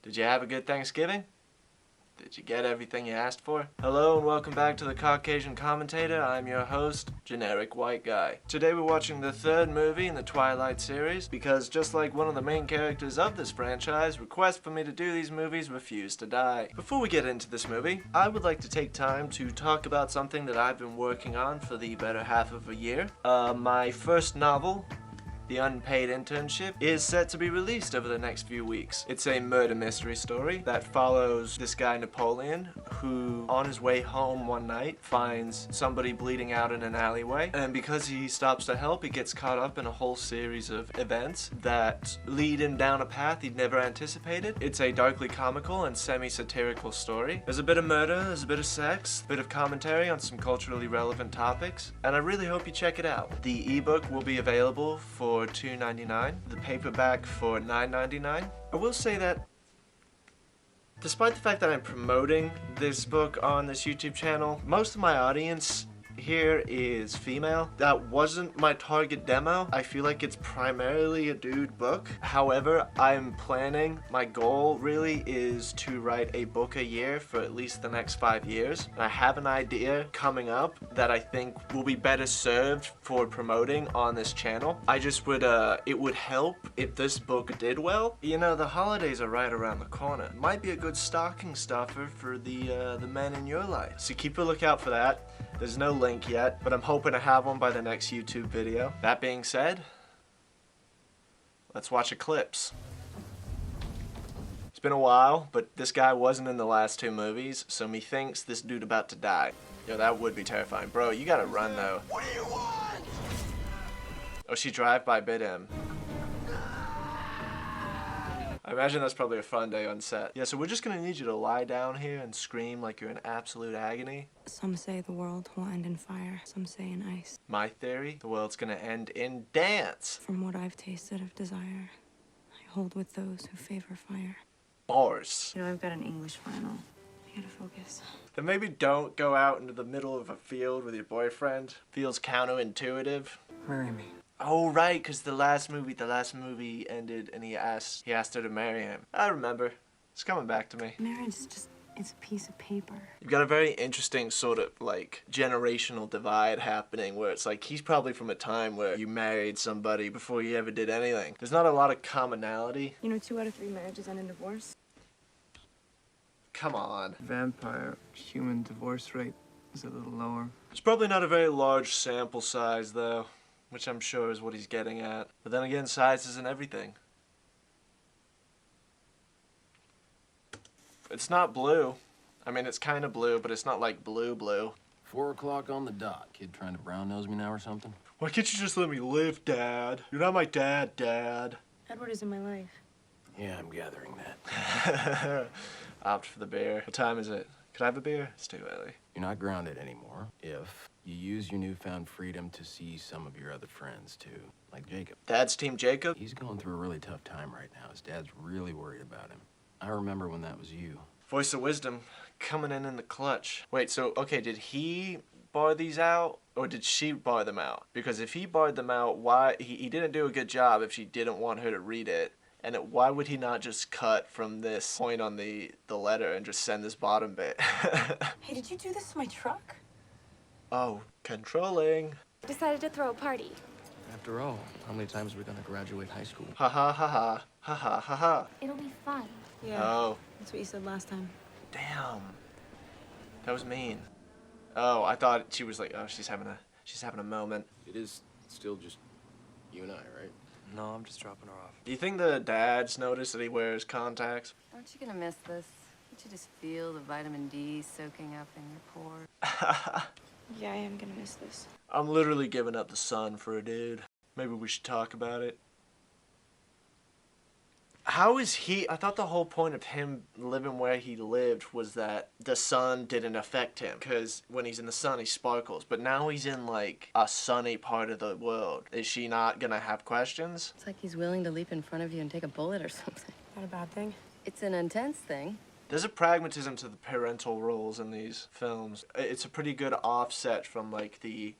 Did you have a good Thanksgiving? Did you get everything you asked for? Hello and welcome back to the Caucasian Commentator. I'm your host, Generic White Guy. Today we're watching the third movie in the Twilight series because just like one of the main characters of this franchise, requests for me to do these movies refuse to die. Before we get into this movie, I would like to take time to talk about something that I've been working on for the better half of a year. My first novel, The Unpaid Internship, is set to be released over the next few weeks. It's a murder mystery story that follows this guy Napoleon who, on his way home one night, finds somebody bleeding out in an alleyway, and because he stops to help, he gets caught up in a whole series of events that lead him down a path he'd never anticipated. It's a darkly comical and semi-satirical story. There's a bit of murder, there's a bit of sex, a bit of commentary on some culturally relevant topics, and I really hope you check it out. The ebook will be available for $2.99, the paperback for $9.99. I will say that despite the fact that I'm promoting this book on this YouTube channel, most of my audience here is female. That wasn't my target demo. I feel like it's primarily a dude book. However, I'm planning, my goal really is to write a book a year for at least the next 5 years. And I have an idea coming up that I think will be better served for promoting on this channel. I just would, it would help if this book did well. You know, the holidays are right around the corner. It might be a good stocking stuffer for the men in your life. So keep a lookout for that. There's no link yet, but I'm hoping to have one by the next YouTube video. That being said, let's watch Eclipse. It's been a while, but this guy wasn't in the last two movies, so methinks this dude about to die. Yo, that would be terrifying. Bro, you gotta run though. What do you want? Oh, she drive-by bit him. I imagine that's probably a fun day on set. Yeah, so we're just gonna need you to lie down here and scream like you're in absolute agony. Some say the world will end in fire, some say in ice. My theory, the world's gonna end in dance. From what I've tasted of desire, I hold with those who favor fire. Bars. You know, I've got an English final. I gotta focus. Then maybe don't go out into the middle of a field with your boyfriend. Feels counterintuitive. Marry me. Oh right, because the last movie ended and he asked her to marry him. I remember. It's coming back to me. Marriage is just, it's a piece of paper. You've got a very interesting sort of like generational divide happening where it's like he's probably from a time where you married somebody before you ever did anything. There's not a lot of commonality. You know, 2 out of 3 marriages end in divorce. Come on. Vampire human divorce rate is a little lower. It's probably not a very large sample size though, which I'm sure is what he's getting at. But then again, size isn't everything. It's not blue. I mean, it's kind of blue, but it's not like blue. 4 o'clock on the dot. Kid trying to brown nose me now or something? Why can't you just let me live, Dad? You're not my dad, Dad. Edward is in my life. Yeah, I'm gathering that. Opt for the beer. What time is it? Could I have a beer? It's too early. You're not grounded anymore if you use your newfound freedom to see some of your other friends too, like Jacob. Dad's Team Jacob? He's going through a really tough time right now. His dad's really worried about him. I remember when that was you. Voice of wisdom coming in the clutch. Wait, so, okay, did he bar these out or did she bar them out? Because if he barred them out, why, he didn't do a good job if she didn't want her to read it. And why would he not just cut from this point on the letter and just send this bottom bit? Hey, did you do this to my truck? Oh, controlling. Decided to throw a party. After all, how many times are we gonna graduate high school? Ha ha ha ha. Ha ha ha ha. It'll be fun. Yeah, Oh, that's what you said last time. damn. That was mean. Oh, I thought she was like, oh, she's having a moment. It is still just you and I, right? No, I'm just dropping her off. Do you think the dads notice that he wears contacts? Aren't you gonna miss this? Don't you just feel the vitamin D soaking up in your pores? Yeah, I am gonna miss this. I'm literally giving up the sun for a dude. Maybe we should talk about it. How is he? I thought the whole point of him living where he lived was that the sun didn't affect him. Because when he's in the sun, he sparkles. But now he's in like a sunny part of the world. Is she not gonna have questions? It's like he's willing to leap in front of you and take a bullet or something. Not a bad thing. It's an intense thing. There's a pragmatism to the parental roles in these films. It's a pretty good offset from like the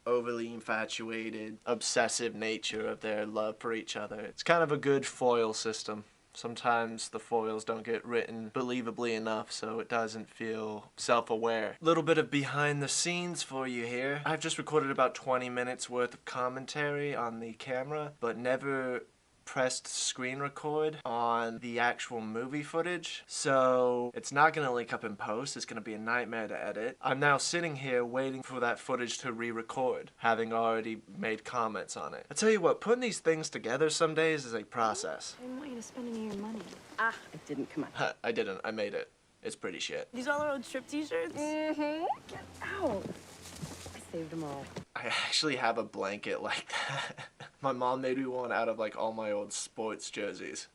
overly infatuated, obsessive nature of their love for each other. It's kind of a good foil system. Sometimes the foils don't get written believably enough, so it doesn't feel self-aware. Little bit of behind the scenes for you here. I've just recorded about 20 minutes worth of commentary on the camera, but never pressed screen record on the actual movie footage, so it's not gonna link up in post. It's gonna be a nightmare to edit. I'm now sitting here waiting for that footage to re-record, having already made comments on it. I tell you what, putting these things together some days is a process. I didn't want you to spend any of your money. Ah, it didn't come out. I didn't. I made it. It's pretty shit. These all our old strip t-shirts? Mm-hmm. Get out. I saved them all. I actually have a blanket like that. My mom made me one out of like all my old sports jerseys.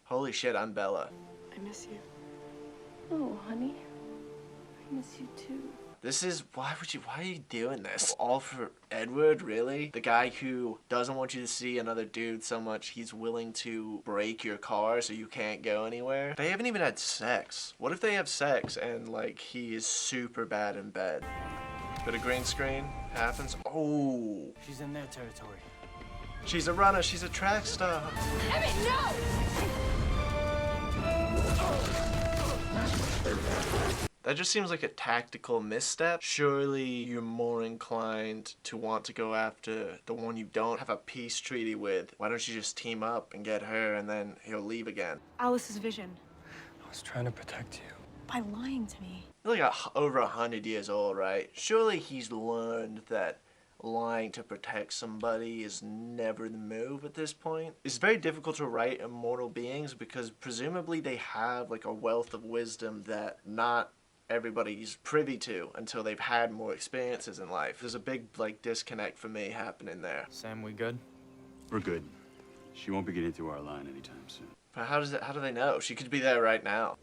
Holy shit, I'm Bella. I miss you. Oh, honey. I miss you too. This is, why are you doing this? All for Edward, really? The guy who doesn't want you to see another dude so much he's willing to break your car so you can't go anywhere? They haven't even had sex. What if they have sex and like he is super bad in bed? Bit of green screen happens. Oh. She's in their territory. She's a runner, she's a track star. Emmett, no! That just seems like a tactical misstep. Surely you're more inclined to want to go after the one you don't have a peace treaty with. Why don't you just team up and get her and then he'll leave again? Alice's vision. I was trying to protect you. By lying to me. You're like over 100 years old, right? Surely he's learned that lying to protect somebody is never the move at this point. It's very difficult to write immortal beings because presumably they have like a wealth of wisdom that not everybody's privy to until they've had more experiences in life. There's a big like disconnect for me happening there. Sam, we good? We're good. She won't be getting through our line anytime soon. But how do they know? She could be there right now.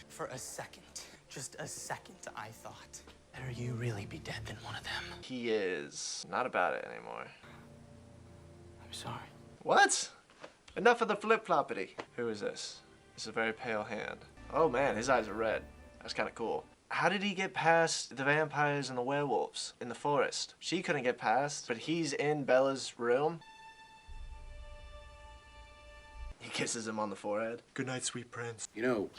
For a second, just a second, I thought, better you really be dead than one of them. He is not about it anymore. I'm sorry. What? Enough of the flip-floppity. Who is this? It's a very pale hand. Oh man, his eyes are red. That's kind of cool. How did he get past the vampires and the werewolves in the forest? She couldn't get past, but he's in Bella's room. He kisses him on the forehead. Good night, sweet prince. You know,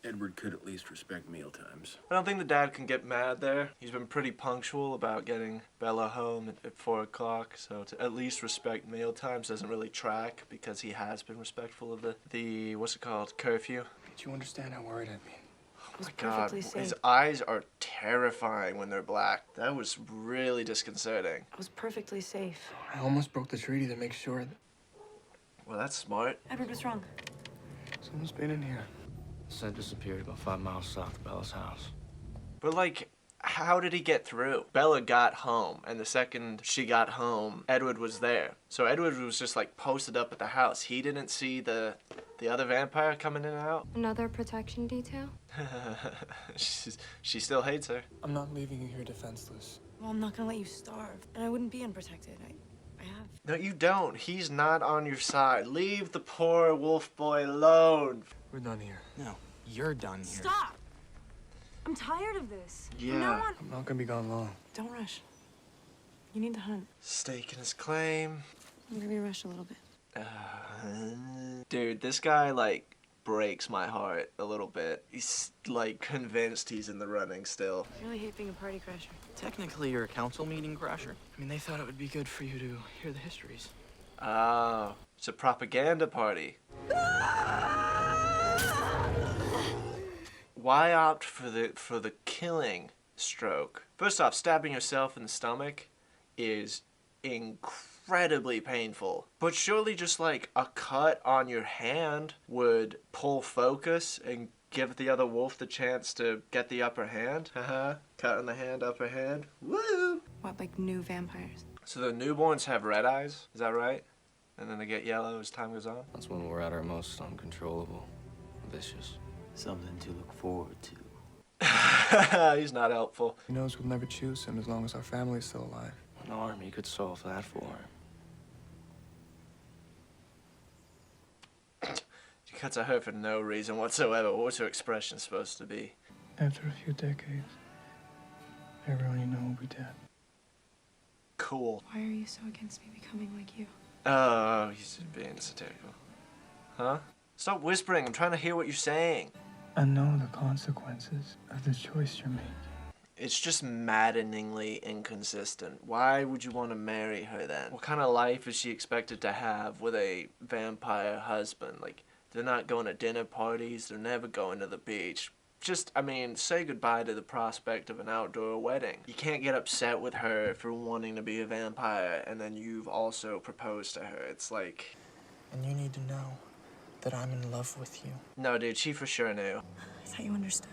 Edward could at least respect mealtimes. I don't think the dad can get mad there. He's been pretty punctual about getting Bella home at 4 o'clock, so to at least respect meal times doesn't really track because he has been respectful of the what's it called, curfew. Did you understand how worried I'd be? Oh my god, perfectly his safe. eyes are terrifying when they're black. That was really disconcerting. I was perfectly safe. I almost broke the treaty to make sure that Well, that's smart. Edward was wrong. someone's been in here. Scent disappeared about 5 miles south of Bella's house. But like, how did he get through? Bella got home, and the second she got home, Edward was there. So Edward was just like posted up at the house. He didn't see the other vampire coming in and out. Another protection detail? She still hates her. I'm not leaving you here defenseless. Well, I'm not gonna let you starve. And I wouldn't be unprotected. I have. No, you don't. He's not on your side. Leave the poor wolf boy alone. We're done here. No, you're done here. Stop! I'm tired of this. Yeah. From now on, I'm not gonna be gone long. don't rush. You need to hunt. Staking his claim. Maybe rush a little bit. Dude, this guy, like, breaks my heart a little bit. He's, like, convinced he's in the running still. I really hate being a party crasher. Technically, you're a council meeting crasher. I mean, they thought it would be good for you to hear the histories. Oh, it's a propaganda party. Why opt for the killing stroke? First off, stabbing yourself in the stomach is incredibly painful. But surely just like a cut on your hand would pull focus and give the other wolf the chance to get the upper hand. Haha, cut on the hand, upper hand. Woo! What, like new vampires? So the newborns have red eyes, is that right? And then they get yellow as time goes on? That's when we're at our most uncontrollable, vicious. Something to look forward to. He's not helpful. He knows we'll never choose him as long as our family's still alive. An army could solve that for him. She cuts at her for no reason whatsoever. What was her expression supposed to be? After a few decades, everyone you know will be dead. Cool. Why are you so against me becoming like you? Oh, he's being satirical. Huh? Stop whispering. I'm trying to hear what you're saying. I know the consequences of the choice you're making. It's just maddeningly inconsistent. Why would you want to marry her then? What kind of life is she expected to have with a vampire husband? Like, they're not going to dinner parties. They're never going to the beach. Just, I mean, say goodbye to the prospect of an outdoor wedding. You can't get upset with her for wanting to be a vampire and then you've also proposed to her. It's like... And you need to know that I'm in love with you. No, dude, she for sure knew. I thought you understood.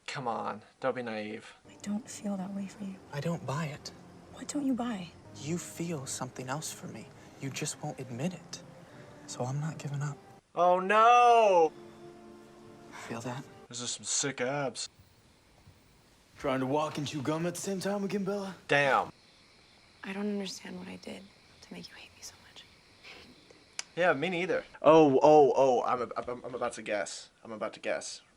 Come on, don't be naive. I don't feel that way for you. I don't buy it. What don't you buy? You feel something else for me. You just won't admit it. So I'm not giving up. Oh no! Feel that? Those are some sick abs. Trying to walk and chew gum at the same time again, Bella? Damn. I don't understand what I did to make you hate me so much. Yeah, me neither. Oh, I'm about to guess.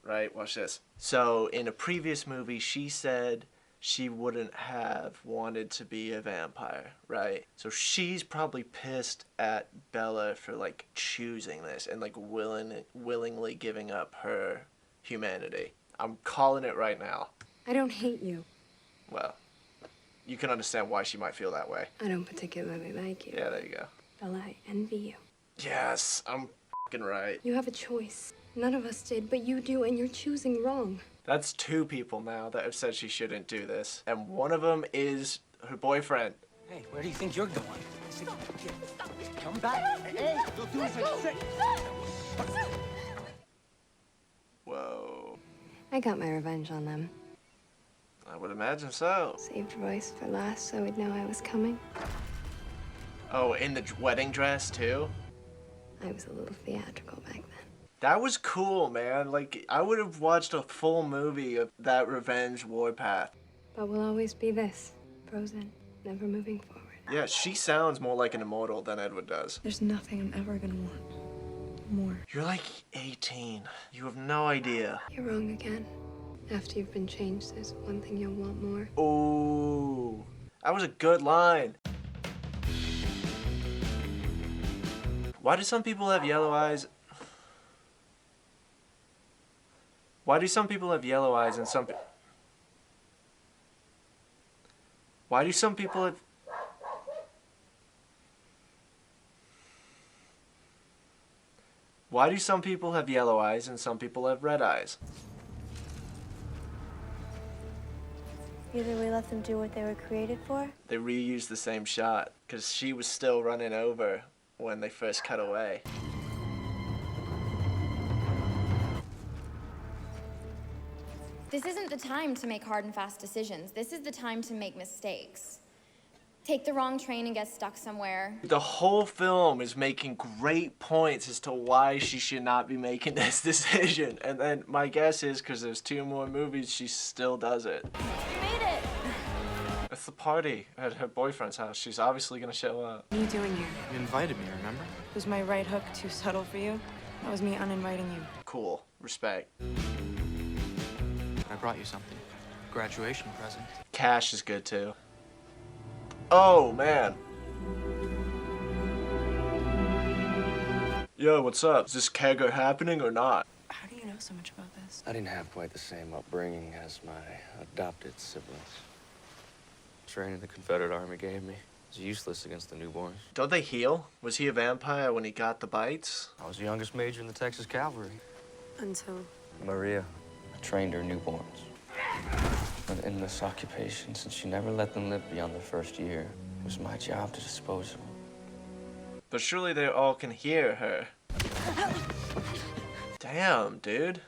Right, watch this. So, in a previous movie, she said she wouldn't have wanted to be a vampire, right? So she's probably pissed at Bella for, like, choosing this and, like, willingly giving up her humanity. I'm calling it right now. I don't hate you. Well, you can understand why she might feel that way. I don't particularly like you. Yeah, there you go. Bella, I envy you. Yes, I'm f***ing right. You have a choice. None of us did, but you do, and you're choosing wrong. That's 2 people now that have said she shouldn't do this. And one of them is her boyfriend. Hey, where do you think you're going? Come back. Hey, don't do as I say. Whoa. I got my revenge on them. I would imagine so. Saved Royce for last so he'd know I was coming. Oh, in the wedding dress too? I was a little theatrical back then. That was cool, man. Like, I would have watched a full movie of that revenge warpath. But we'll always be this, frozen, never moving forward. Yeah, she sounds more like an immortal than Edward does. There's nothing I'm ever gonna want more. You're like 18. You have no idea. You're wrong again. After you've been changed, there's one thing you'll want more. Ooh, that was a good line. Why do some people have yellow eyes? Why do some people have yellow eyes and some... Why do some people have... Why do some people have yellow eyes and some people have red eyes? Either we let them do what they were created for. They reused the same shot because she was still running over when they first cut away. This isn't the time to make hard and fast decisions. This is the time to make mistakes. Take the wrong train and get stuck somewhere. The whole film is making great points as to why she should not be making this decision. And then my guess is because there's 2 more movies, she still does it. You made it! It's the party at her boyfriend's house. She's obviously gonna show up. What are you doing here? You invited me, remember? Was my right hook too subtle for you? That was me uninviting you. Cool. Respect. I brought you something. Graduation present. Cash is good too. Oh, man. Yo, what's up? Is this kegger happening or not? How do you know so much about this? I didn't have quite the same upbringing as my adopted siblings. Training the Confederate Army gave me was useless against the newborns. Don't they heal? Was he a vampire when he got the bites? I was the youngest major in the Texas Cavalry. Until... Maria, I trained her newborns. But in this occupation, since she never let them live beyond their first year, it was my job to dispose of them. But surely they all can hear her. Damn, dude.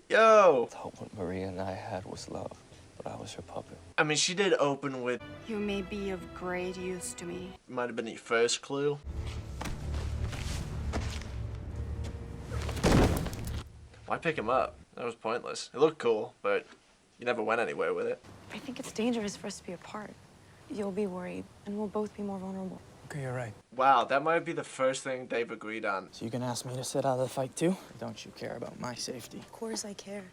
Yo! I thought what Maria and I had was love, but I was her puppet. I mean, she did open with, You may be of great use to me. might have been your first clue. Why pick him up? That was pointless. It looked cool, but you never went anywhere with it. I think it's dangerous for us to be apart. You'll be worried, and we'll both be more vulnerable. Okay, you're right. Wow, that might be the first thing they've agreed on. So you can ask me to sit out of the fight too? Or don't you care about my safety? Of course I care.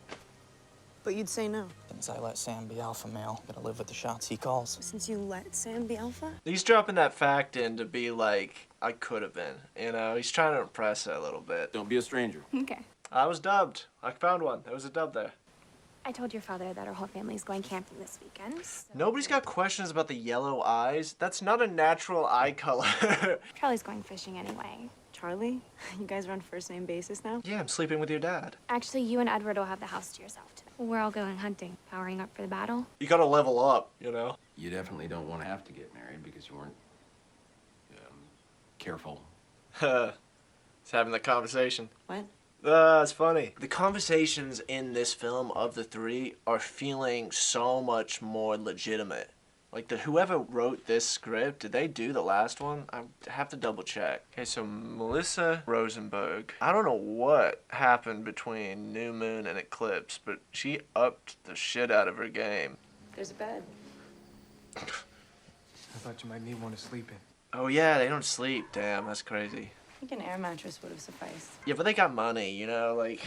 But you'd say no. Since I let Sam be alpha male, gonna live with the shots he calls. Since you let Sam be alpha? He's dropping that fact in to be like, I could have been. You know, he's trying to impress her a little bit. Don't be a stranger. Okay. I was dubbed. I found one. There was a dub there. I told your father that our whole family is going camping this weekend. So Nobody's got questions about the yellow eyes. That's not a natural eye color. Charlie's going fishing anyway. Charlie? You guys are on first name basis now? Yeah, I'm sleeping with your dad. Actually, you and Edward will have the house to yourself today. We're all going hunting, powering up for the battle. You gotta level up, you know? You definitely don't want to have to get married because you weren't careful. It's having the conversation. What? It's funny. The conversations in this film of the three are feeling so much more legitimate. Like, whoever wrote this script, did they do the last one? I have to double check. Okay, so Melissa Rosenberg. I don't know what happened between New Moon and Eclipse, but she upped the shit out of her game. There's a bed. I thought you might need one to sleep in. Oh yeah, they don't sleep. Damn, that's crazy. I think an air mattress would have sufficed. Yeah, but they got money, you know, like,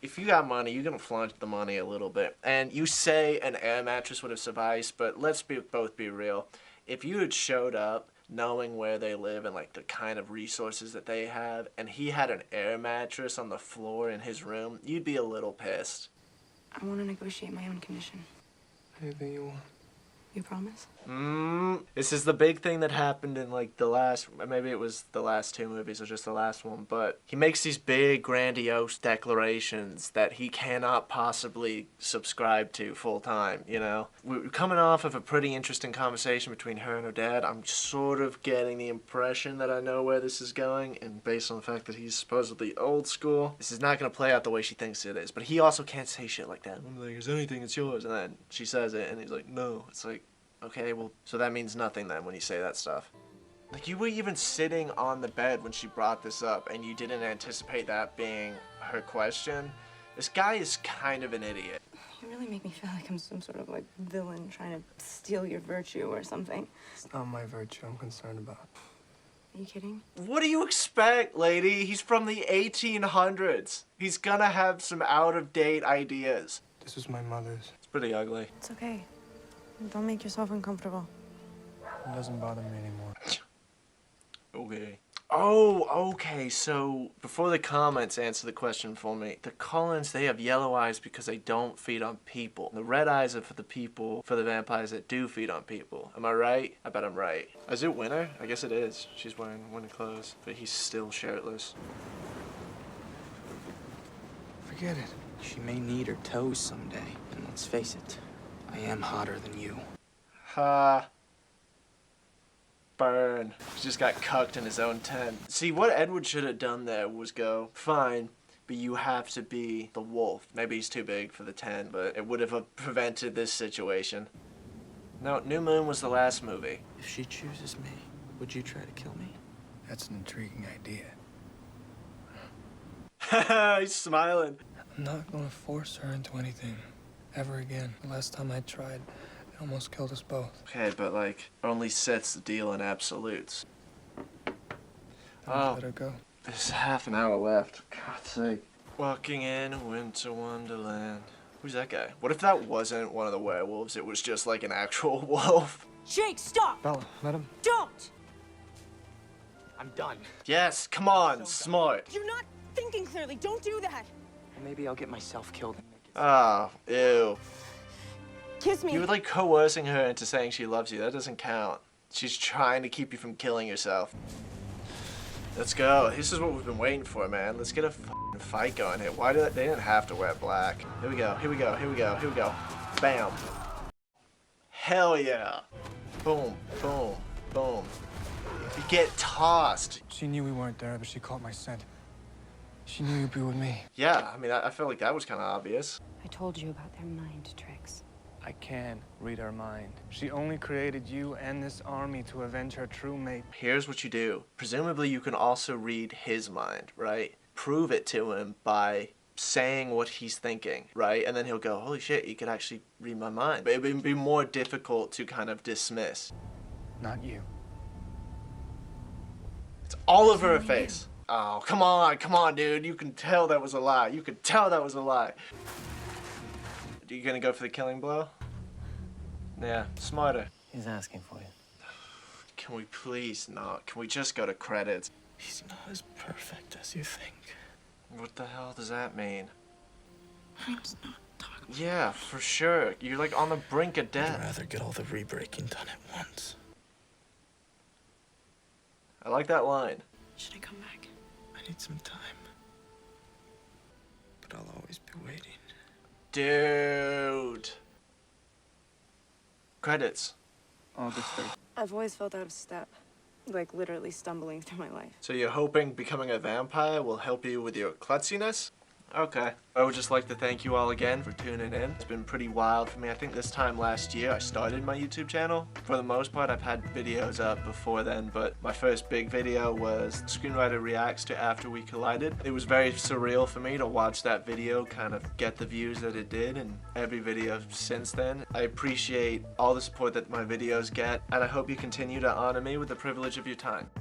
if you got money, you're gonna flaunt the money a little bit. And you say an air mattress would have sufficed, but let's both be real. If you had showed up knowing where they live and, like, the kind of resources that they have, and he had an air mattress on the floor in his room, you'd be a little pissed. I want to negotiate my own condition. Anything you want. You promise? This is the big thing that happened in, like, the last, maybe it was the last two movies or just the last one, but he makes these big, grandiose declarations that he cannot possibly subscribe to full time, you know? We're coming off of a pretty interesting conversation between her and her dad. I'm sort of getting the impression that I know where this is going, and based on the fact that he's supposedly old school, this is not going to play out the way she thinks it is. But he also can't say shit like that. I'm like, is anything, it's yours. And then she says it, and he's like, no. It's like, okay, well, so that means nothing then when you say that stuff. Like, you were even sitting on the bed when she brought this up, and you didn't anticipate that being her question. This guy is kind of an idiot. You really make me feel like I'm some sort of, like, villain trying to steal your virtue or something. It's not my virtue I'm concerned about. Are you kidding? What do you expect, lady? He's from the 1800s. He's gonna have some out-of-date ideas. This was my mother's. It's pretty ugly. It's okay. Don't make yourself uncomfortable. It doesn't bother me anymore. Okay. Oh, okay, so before the comments answer the question for me, the Cullens, they have yellow eyes because they don't feed on people. The red eyes are for the people, for the vampires that do feed on people. Am I right? I bet I'm right. Is it winter? I guess it is. She's wearing winter clothes, but he's still shirtless. Forget it. She may need her toes someday. And let's face it, I am hotter than you. Ha. Burn. He just got cucked in his own tent. See, what Edward should have done there was go, fine, but you have to be the wolf. Maybe he's too big for the tent, but it would have prevented this situation. No, New Moon was the last movie. If she chooses me, would you try to kill me? That's an intriguing idea. He's smiling. I'm not gonna force her into anything. Ever again. The last time I tried, it almost killed us both. Okay, but like, only sets the deal in absolutes. Let her go. There's half an hour left. God's sake. Walking in a winter wonderland. Who's that guy? What if that wasn't one of the werewolves? It was just like an actual wolf. Jake, stop! Bella, let him. Don't! I'm done. Yes, come on, smart. You're not thinking clearly. Don't do that. Maybe I'll get myself killed. Oh, ew. Kiss me. You were like coercing her into saying she loves you. That doesn't count. She's trying to keep you from killing yourself. Let's go. This is what we've been waiting for, man. Let's get a f***ing fight going here. Why did they didn't have to wear black? Here we go. Here we go. Here we go. Here we go. Bam. Hell yeah. Boom. Boom. Boom. You get tossed. She knew we weren't there, but she caught my scent. She knew you'd be with me. Yeah, I mean, I felt like that was kind of obvious. I told you about their mind tricks. I can read her mind. She only created you and this army to avenge her true mate. Here's what you do. Presumably, you can also read his mind, right? Prove it to him by saying what he's thinking, right? And then he'll go, holy shit, you could actually read my mind. But it would be more difficult to kind of dismiss. Not you. It's all over her face. Oh, come on, dude. You can tell that was a lie. You could tell that was a lie. You gonna go for the killing blow? Yeah, smarter. He's asking for you. Can we please not? Can we just go to credits? He's not as perfect as you think. What the hell does that mean? Let's not talk. Yeah, for sure. You're like on the brink of I'd death. rather get all the re-breaking done at once. I like that line. Should I come back? I need some time. But I'll always be waiting. Dude. Credits. August 3rd. I've always felt out of step. Like literally stumbling through my life. So you're hoping becoming a vampire will help you with your klutziness? Okay. I would just like to thank you all again for tuning in. It's been pretty wild for me. I think this time last year I started my YouTube channel. For the most part, I've had videos up before then, but my first big video was Screenwriter Reacts to After We Collided. It was very surreal for me to watch that video kind of get the views that it did, and every video since then. I appreciate all the support that my videos get, and I hope you continue to honor me with the privilege of your time.